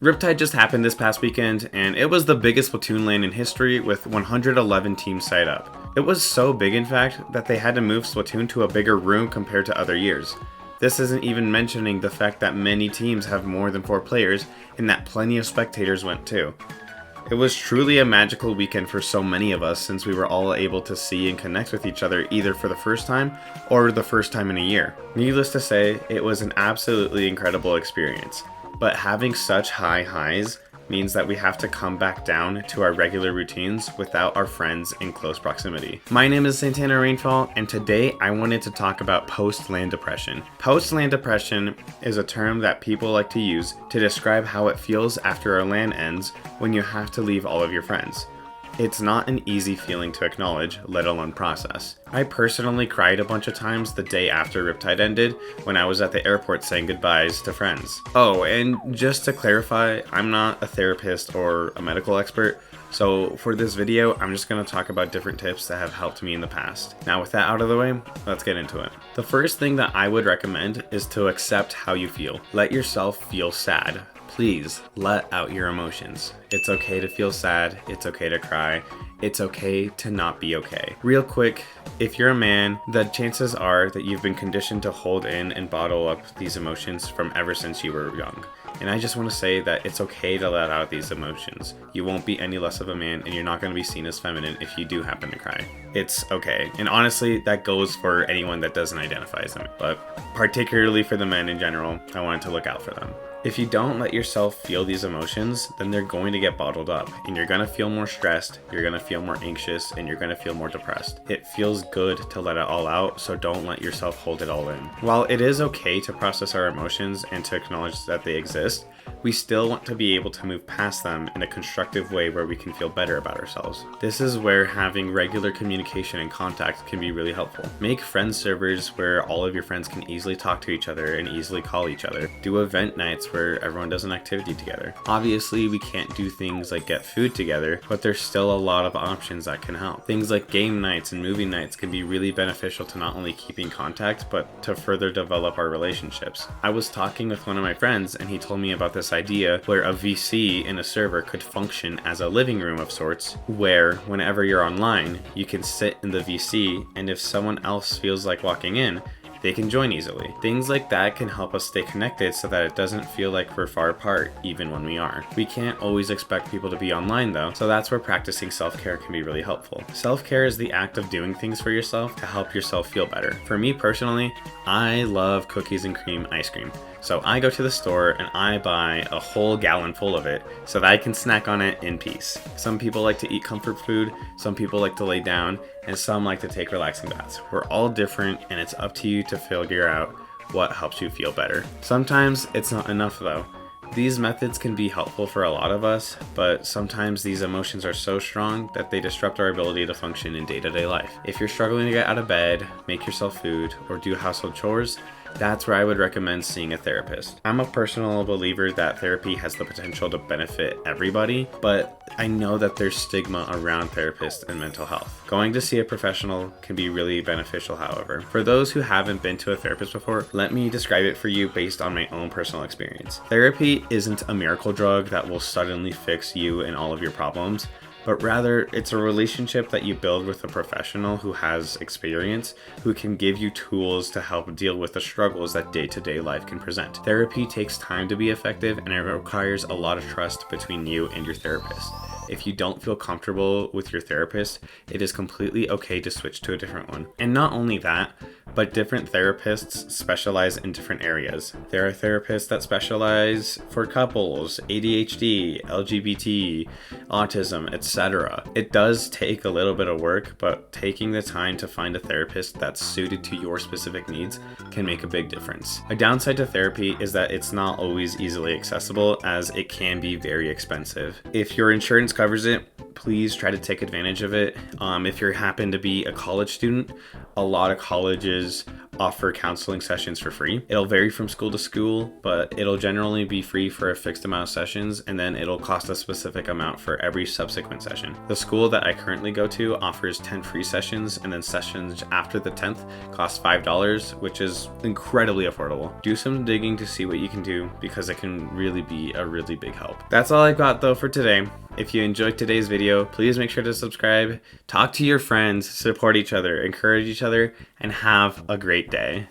Riptide just happened this past weekend, and it was the biggest Splatoon LAN in history with 111 teams signed up. It was so big, in fact, that they had to move Splatoon to a bigger room compared to other years. This isn't even mentioning the fact that many teams have more than 4 players, and that plenty of spectators went too. It was truly a magical weekend for so many of us since we were all able to see and connect with each other either for the first time or the first time in a year. Needless to say, it was an absolutely incredible experience. But having such high highs means that we have to come back down to our regular routines without our friends in close proximity. My name is Santana Rainfall, and today I wanted to talk about post-LAN depression. Post-LAN depression is a term that people like to use to describe how it feels after a LAN ends when you have to leave all of your friends. It's not an easy feeling to acknowledge, let alone process. I personally cried a bunch of times the day after Riptide ended when I was at the airport saying goodbyes to friends. Oh, and just to clarify, I'm not a therapist or a medical expert, so for this video, I'm just going to talk about different tips that have helped me in the past. Now with that out of the way, let's get into it. The first thing that I would recommend is to accept how you feel. Let yourself feel sad. Please let out your emotions. It's okay to feel sad, it's okay to cry, it's okay to not be okay. Real quick, if you're a man, the chances are that you've been conditioned to hold in and bottle up these emotions from ever since you were young. And I just want to say that it's okay to let out these emotions. You won't be any less of a man, and you're not going to be seen as feminine if you do happen to cry. It's okay. And honestly, that goes for anyone that doesn't identify as them. But particularly for the men in general, I wanted to look out for them. If you don't let yourself feel these emotions, then they're going to get bottled up, and you're going to feel more stressed, you're going to feel more anxious, and you're going to feel more depressed. It feels good to let it all out, so don't let yourself hold it all in. While it is okay to process our emotions and to acknowledge that they exist, we still want to be able to move past them in a constructive way where we can feel better about ourselves. This is where having regular communication and contact can be really helpful. Make friend servers where all of your friends can easily talk to each other and easily call each other. Do event nights where everyone does an activity together. Obviously, we can't do things like get food together, but there's still a lot of options that can help. Things like game nights and movie nights can be really beneficial to not only keeping contact, but to further develop our relationships. I was talking with one of my friends and he told me about this idea where a VC in a server could function as a living room of sorts, where whenever you're online, you can sit in the VC, and if someone else feels like walking in, they can join easily. Things like that can help us stay connected so that it doesn't feel like we're far apart even when we are. We can't always expect people to be online though, so that's where practicing self-care can be really helpful. Self-care is the act of doing things for yourself to help yourself feel better. For me personally, I love cookies and cream ice cream. So I go to the store and I buy a whole gallon full of it so that I can snack on it in peace. Some people like to eat comfort food, some people like to lay down, and some like to take relaxing baths. We're all different, and it's up to you to figure out what helps you feel better. Sometimes it's not enough though. These methods can be helpful for a lot of us, but sometimes these emotions are so strong that they disrupt our ability to function in day-to-day life. If you're struggling to get out of bed, make yourself food, or do household chores, that's where I would recommend seeing a therapist. I'm a personal believer that therapy has the potential to benefit everybody, but I know that there's stigma around therapists and mental health. Going to see a professional can be really beneficial, however. For those who haven't been to a therapist before, let me describe it for you based on my own personal experience. Therapy isn't a miracle drug that will suddenly fix you and all of your problems, but rather it's a relationship that you build with a professional who has experience, who can give you tools to help deal with the struggles that day-to-day life can present. Therapy takes time to be effective, and it requires a lot of trust between you and your therapist. If you don't feel comfortable with your therapist, it is completely okay to switch to a different one. And not only that, but different therapists specialize in different areas. There are therapists that specialize for couples, ADHD, LGBT, autism, etc. It does take a little bit of work, but taking the time to find a therapist that's suited to your specific needs can make a big difference. A downside to therapy is that it's not always easily accessible, as it can be very expensive. If your insurance covers it, please try to take advantage of it. If you happen to be a college student, a lot of colleges offer counseling sessions for free. It'll vary from school to school, but it'll generally be free for a fixed amount of sessions, and then it'll cost a specific amount for every subsequent session. The school that I currently go to offers 10 free sessions, and then sessions after the 10th cost $5, which is incredibly affordable. Do some digging to see what you can do, because it can really be a really big help. That's all I've got though for today. If you enjoyed today's video, please make sure to subscribe, talk to your friends, support each other, encourage each other, and have a great day.